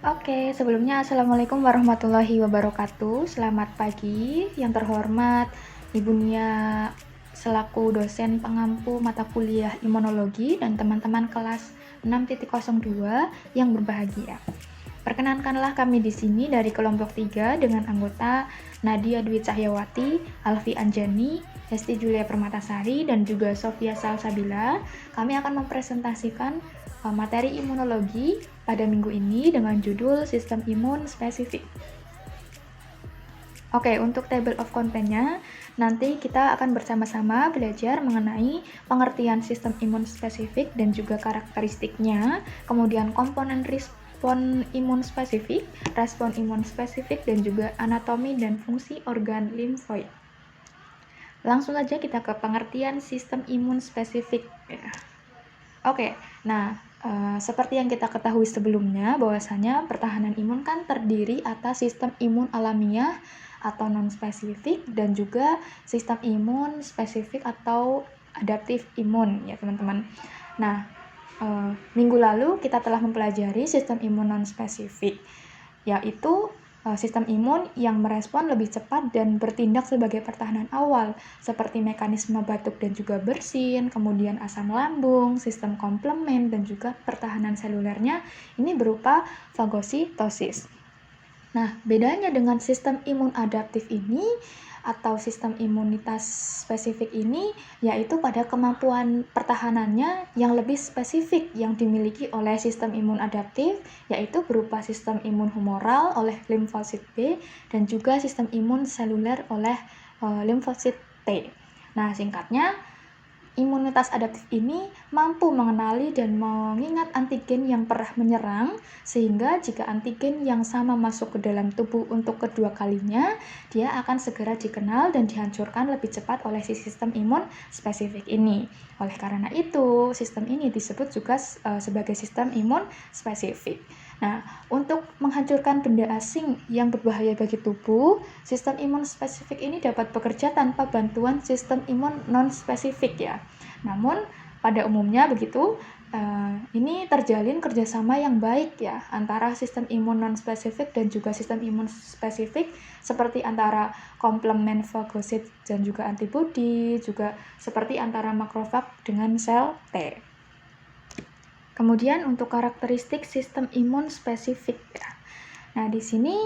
Oke, sebelumnya Assalamualaikum warahmatullahi wabarakatuh. Selamat pagi, yang terhormat Ibu Nia selaku dosen pengampu mata kuliah imunologi dan teman-teman kelas 6.02 yang berbahagia. Perkenankanlah kami di sini dari kelompok 3 dengan anggota Nadia Dwi Cahyawati, Alfi Anjani, Hesti Julia Permatasari, dan juga Sofia Salsabila. Kami akan mempresentasikan materi imunologi pada minggu ini dengan judul Sistem Imun Spesifik. Oke, untuk table of content-nya, nanti kita akan bersama-sama belajar mengenai pengertian sistem imun spesifik dan juga karakteristiknya, kemudian komponen respon imun spesifik, dan juga anatomi dan fungsi organ limfoid. Langsung saja kita ke pengertian sistem imun spesifik. Oke, nah seperti yang kita ketahui sebelumnya, bahwasanya pertahanan imun kan terdiri atas sistem imun alamiah atau non-spesifik dan juga sistem imun spesifik atau adaptif imun ya teman-teman. Nah, minggu lalu kita telah mempelajari sistem imun non-spesifik, yaitu sistem imun yang merespon lebih cepat dan bertindak sebagai pertahanan awal, seperti mekanisme batuk dan juga bersin, kemudian asam lambung, sistem komplement, dan juga pertahanan selulernya ini berupa fagositosis. Nah, bedanya dengan sistem imun adaptif ini atau sistem imunitas spesifik ini yaitu pada kemampuan pertahanannya yang lebih spesifik yang dimiliki oleh sistem imun adaptif, yaitu berupa sistem imun humoral oleh limfosit B dan juga sistem imun seluler oleh limfosit T. Nah, singkatnya, imunitas adaptif ini mampu mengenali dan mengingat antigen yang pernah menyerang, sehingga jika antigen yang sama masuk ke dalam tubuh untuk kedua kalinya, dia akan segera dikenal dan dihancurkan lebih cepat oleh si sistem imun spesifik ini. Oleh karena itu, sistem ini disebut juga sebagai sistem imun spesifik. Nah, untuk menghancurkan benda asing yang berbahaya bagi tubuh, sistem imun spesifik ini dapat bekerja tanpa bantuan sistem imun non-spesifik ya. Namun, pada umumnya begitu, ini terjalin kerjasama yang baik ya antara sistem imun non-spesifik dan juga sistem imun spesifik, seperti antara komplement fagosit dan juga antibodi, juga seperti antara makrofag dengan sel T. Kemudian untuk karakteristik sistem imun spesifik ya. Nah, di sini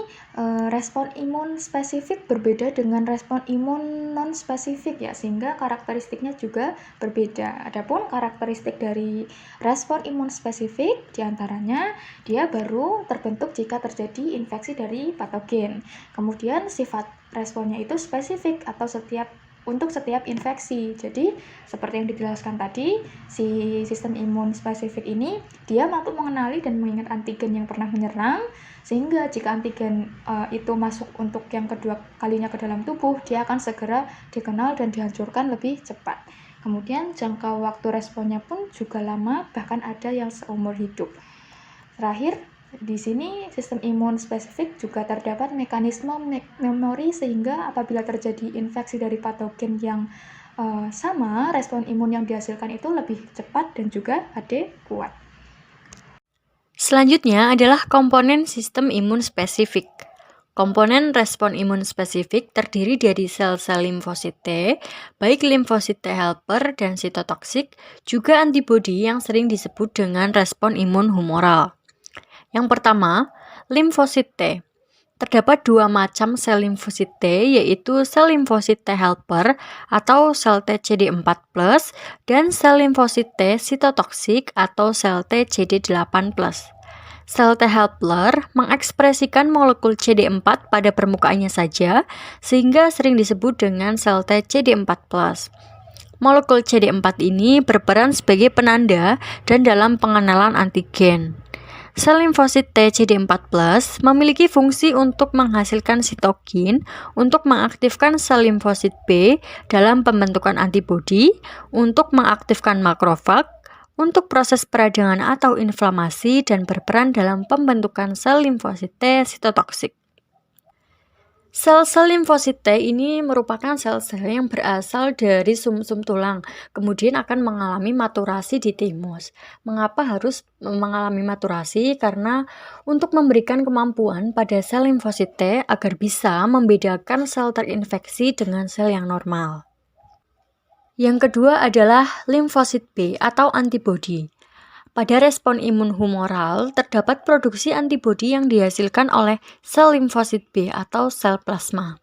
respon imun spesifik berbeda dengan respon imun non-spesifik ya, sehingga karakteristiknya juga berbeda. Adapun karakteristik dari respon imun spesifik diantaranya dia baru terbentuk jika terjadi infeksi dari patogen. Kemudian sifat responnya itu spesifik atau untuk setiap infeksi. Jadi, seperti yang dijelaskan tadi, si sistem imun spesifik ini dia mampu mengenali dan mengingat antigen yang pernah menyerang, sehingga jika antigen itu masuk untuk yang kedua kalinya ke dalam tubuh, dia akan segera dikenal dan dihancurkan lebih cepat. Kemudian jangka waktu responnya pun juga lama, bahkan ada yang seumur hidup. Terakhir, di sini sistem imun spesifik juga terdapat mekanisme memori, sehingga apabila terjadi infeksi dari patogen yang sama, respon imun yang dihasilkan itu lebih cepat dan juga kuat. Selanjutnya adalah komponen sistem imun spesifik. Komponen respon imun spesifik terdiri dari sel-sel limfosit T, baik limfosit T helper dan sitotoksik, juga antibodi yang sering disebut dengan respon imun humoral. Yang pertama, limfosit T. Terdapat dua macam sel limfosit T, yaitu sel limfosit T helper atau sel T CD4+, dan sel limfosit T sitotoksik atau sel T CD8+. Sel T helper mengekspresikan molekul CD4 pada permukaannya saja, sehingga sering disebut dengan sel T CD4+. Molekul CD4 ini berperan sebagai penanda dan dalam pengenalan antigen. Sel limfosit T CD4+ memiliki fungsi untuk menghasilkan sitokin untuk mengaktifkan sel limfosit B dalam pembentukan antibodi, untuk mengaktifkan makrofag, untuk proses peradangan atau inflamasi, dan berperan dalam pembentukan sel limfosit T sitotoksik. Sel-sel limfosit T ini merupakan sel-sel yang berasal dari sumsum tulang, kemudian akan mengalami maturasi di timus. Mengapa harus mengalami maturasi? Karena untuk memberikan kemampuan pada sel limfosit T agar bisa membedakan sel terinfeksi dengan sel yang normal. Yang kedua adalah limfosit B atau antibodi. Pada respon imun humoral, terdapat produksi antibodi yang dihasilkan oleh sel limfosit B atau sel plasma.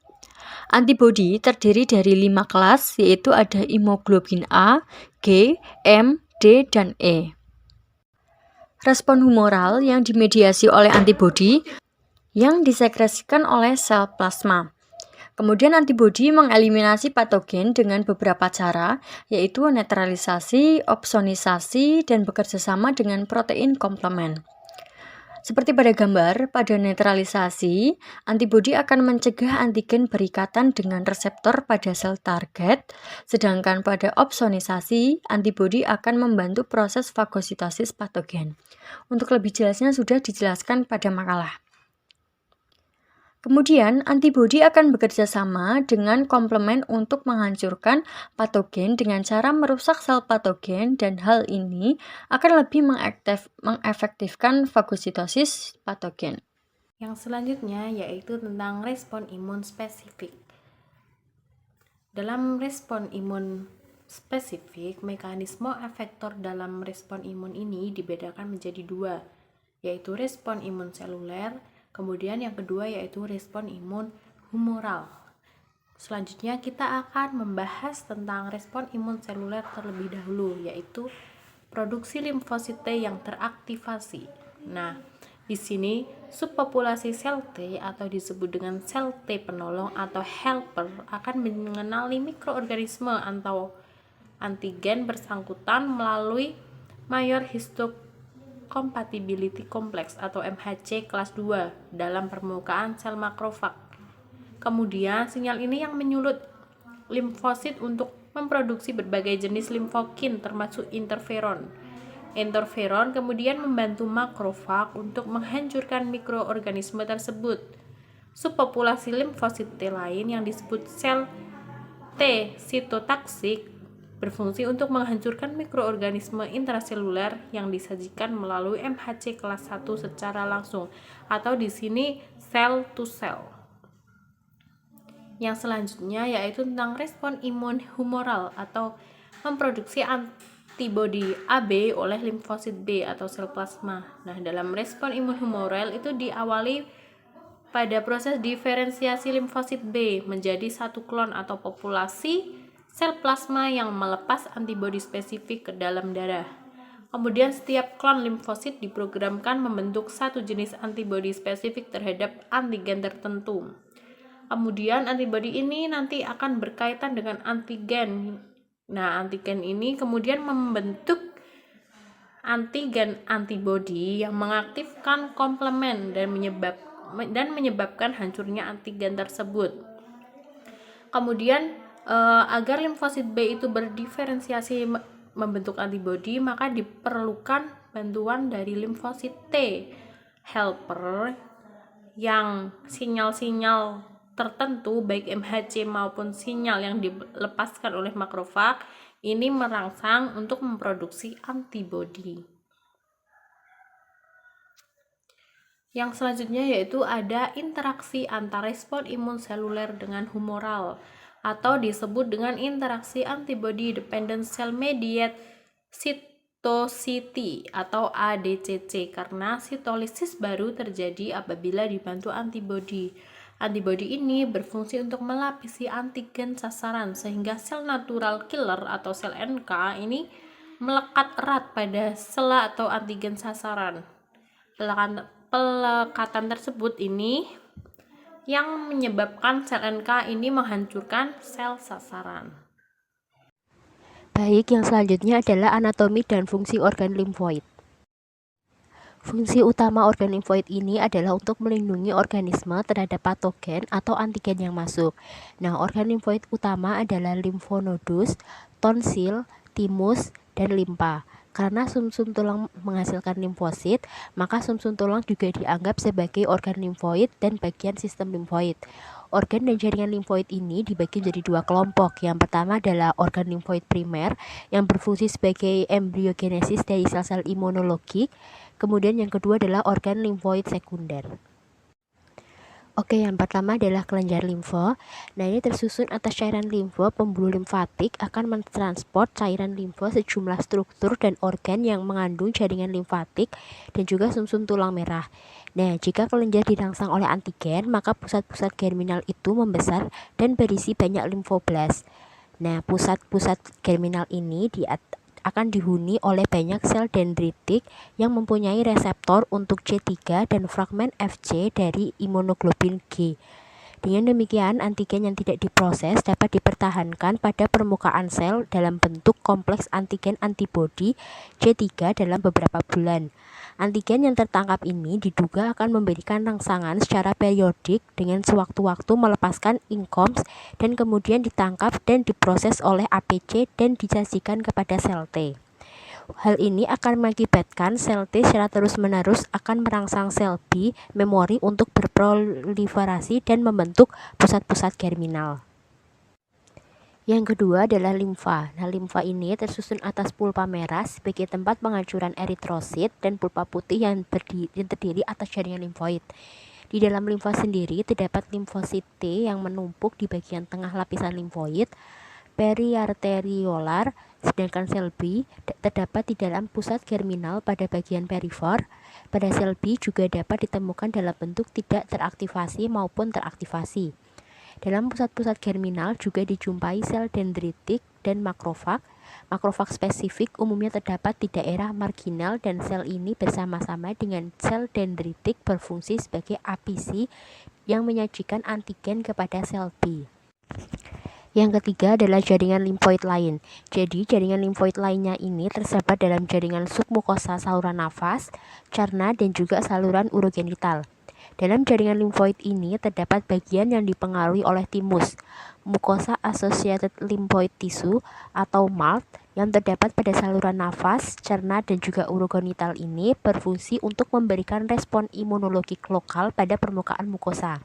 Antibodi terdiri dari 5 kelas, yaitu ada hemoglobin A, G, M, D, dan E. Respon humoral yang dimediasi oleh antibodi yang disekresikan oleh sel plasma. Kemudian antibodi mengeliminasi patogen dengan beberapa cara, yaitu netralisasi, opsonisasi, dan bekerjasama dengan protein komplement. Seperti pada gambar, pada netralisasi, antibodi akan mencegah antigen berikatan dengan reseptor pada sel target, sedangkan pada opsonisasi, antibodi akan membantu proses fagositosis patogen. Untuk lebih jelasnya sudah dijelaskan pada makalah. Kemudian, antibodi akan bekerja sama dengan komplement untuk menghancurkan patogen dengan cara merusak sel patogen, dan hal ini akan lebih mengefektifkan fagositosis patogen. Yang selanjutnya yaitu tentang respon imun spesifik. Dalam respon imun spesifik, mekanisme efektor dalam respon imun ini dibedakan menjadi dua, yaitu respon imun seluler. Kemudian yang kedua yaitu respon imun humoral. Selanjutnya kita akan membahas tentang respon imun seluler terlebih dahulu, yaitu produksi limfosit T yang teraktivasi. Nah, di sini subpopulasi sel T atau disebut dengan sel T penolong atau helper akan mengenali mikroorganisme atau antigen bersangkutan melalui Mayor Histocompatibility Complex atau MHC kelas 2 dalam permukaan sel makrofag. Kemudian sinyal ini yang menyulut limfosit untuk memproduksi berbagai jenis limfokin termasuk interferon. Interferon kemudian membantu makrofag untuk menghancurkan mikroorganisme tersebut. Subpopulasi limfosit T lain yang disebut sel T sitotoksik berfungsi untuk menghancurkan mikroorganisme intraseluler yang disajikan melalui MHC kelas 1 secara langsung, atau di sini cell to cell. Yang selanjutnya yaitu tentang respon imun humoral atau memproduksi antibodi AB oleh limfosit B atau sel plasma. Nah, dalam respon imun humoral itu diawali pada proses diferensiasi limfosit B menjadi satu klon atau populasi sel plasma yang melepas antibodi spesifik ke dalam darah. Kemudian setiap klon limfosit diprogramkan membentuk satu jenis antibodi spesifik terhadap antigen tertentu. Kemudian antibodi ini nanti akan berkaitan dengan antigen. Nah, antigen ini kemudian membentuk antigen antibodi yang mengaktifkan komplement dan menyebabkan hancurnya antigen tersebut. Kemudian agar limfosit B itu berdiferensiasi membentuk antibodi, maka diperlukan bantuan dari limfosit T helper yang sinyal-sinyal tertentu baik MHC maupun sinyal yang dilepaskan oleh makrofag ini merangsang untuk memproduksi antibodi. Yang selanjutnya yaitu ada interaksi antar respon imun seluler dengan humoral atau disebut dengan interaksi antibody dependent cell mediated cytosity atau ADCC, karena sitolisis baru terjadi apabila dibantu antibodi. Antibodi ini berfungsi untuk melapisi antigen sasaran sehingga sel natural killer atau sel NK ini melekat erat pada sel atau antigen sasaran. Pelekatan tersebut ini yang menyebabkan sel NK ini menghancurkan sel sasaran. Baik, yang selanjutnya adalah anatomi dan fungsi organ limfoid. Fungsi utama organ limfoid ini adalah untuk melindungi organisme terhadap patogen atau antigen yang masuk. Nah, organ limfoid utama adalah limfonodus, tonsil, timus, dan limpa. Karena sumsum tulang menghasilkan limfosit, maka sumsum tulang juga dianggap sebagai organ limfoid dan bagian sistem limfoid. Organ dan jaringan limfoid ini dibagi menjadi dua kelompok. Yang pertama adalah organ limfoid primer yang berfungsi sebagai embriogenesis dari sel-sel imunologik. Kemudian yang kedua adalah organ limfoid sekunder. Oke, yang pertama adalah kelenjar limfo. Nah, ini tersusun atas cairan limfo. Pembuluh limfatik akan mentransport cairan limfo sejumlah struktur dan organ yang mengandung jaringan limfatik dan juga sumsum tulang merah. Nah, jika kelenjar dirangsang oleh antigen, maka pusat-pusat germinal itu membesar dan berisi banyak limfoblas. Nah, pusat-pusat germinal ini akan dihuni oleh banyak sel dendritik yang mempunyai reseptor untuk C3 dan fragmen Fc dari imunoglobulin G. Dengan demikian, antigen yang tidak diproses dapat dipertahankan pada permukaan sel dalam bentuk kompleks antigen-antibodi C3 dalam beberapa bulan. Antigen yang tertangkap ini diduga akan memberikan rangsangan secara periodik dengan sewaktu-waktu melepaskan INCOMS dan kemudian ditangkap dan diproses oleh APC dan disajikan kepada sel T. Hal ini akan mengakibatkan sel T secara terus-menerus akan merangsang sel B memori untuk berproliferasi dan membentuk pusat-pusat germinal. Yang kedua adalah limfa. Nah, limfa ini tersusun atas pulpa merah sebagai tempat penghancuran eritrosit dan pulpa putih yang terdiri atas jaringan limfoid. Di dalam limfa sendiri terdapat limfosit T yang menumpuk di bagian tengah lapisan limfoid periarteriolar, sedangkan sel B terdapat di dalam pusat germinal pada bagian perifor. Pada sel B juga dapat ditemukan dalam bentuk tidak teraktivasi maupun teraktivasi. Dalam pusat-pusat germinal juga dijumpai sel dendritik dan makrofag. Makrofag spesifik umumnya terdapat di daerah marginal dan sel ini bersama-sama dengan sel dendritik berfungsi sebagai APC yang menyajikan antigen kepada sel B. Yang ketiga adalah jaringan limfoid lain. Jadi, jaringan limfoid lainnya ini tersebar dalam jaringan submukosa saluran nafas, cerna, dan juga saluran urogenital. Dalam jaringan limfoid ini terdapat bagian yang dipengaruhi oleh timus, mucosa associated lymphoid tissue atau MALT yang terdapat pada saluran nafas, cerna, dan juga urogenital ini berfungsi untuk memberikan respon imunologik lokal pada permukaan mukosa.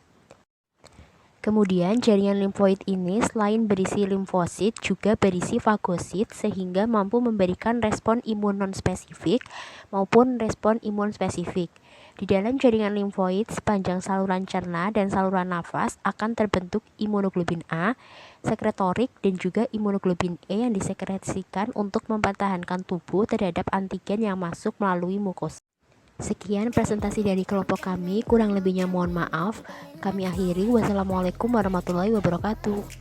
Kemudian jaringan limfoid ini selain berisi limfosit juga berisi fagosit sehingga mampu memberikan respon imun non-spesifik maupun respon imun spesifik. Di dalam jaringan limfoid sepanjang saluran cerna dan saluran nafas akan terbentuk imunoglobulin A, sekretorik dan juga imunoglobulin E yang disekresikan untuk mempertahankan tubuh terhadap antigen yang masuk melalui mukosa. Sekian presentasi dari kelompok kami, kurang lebihnya mohon maaf. Kami akhiri, wassalamualaikum warahmatullahi wabarakatuh.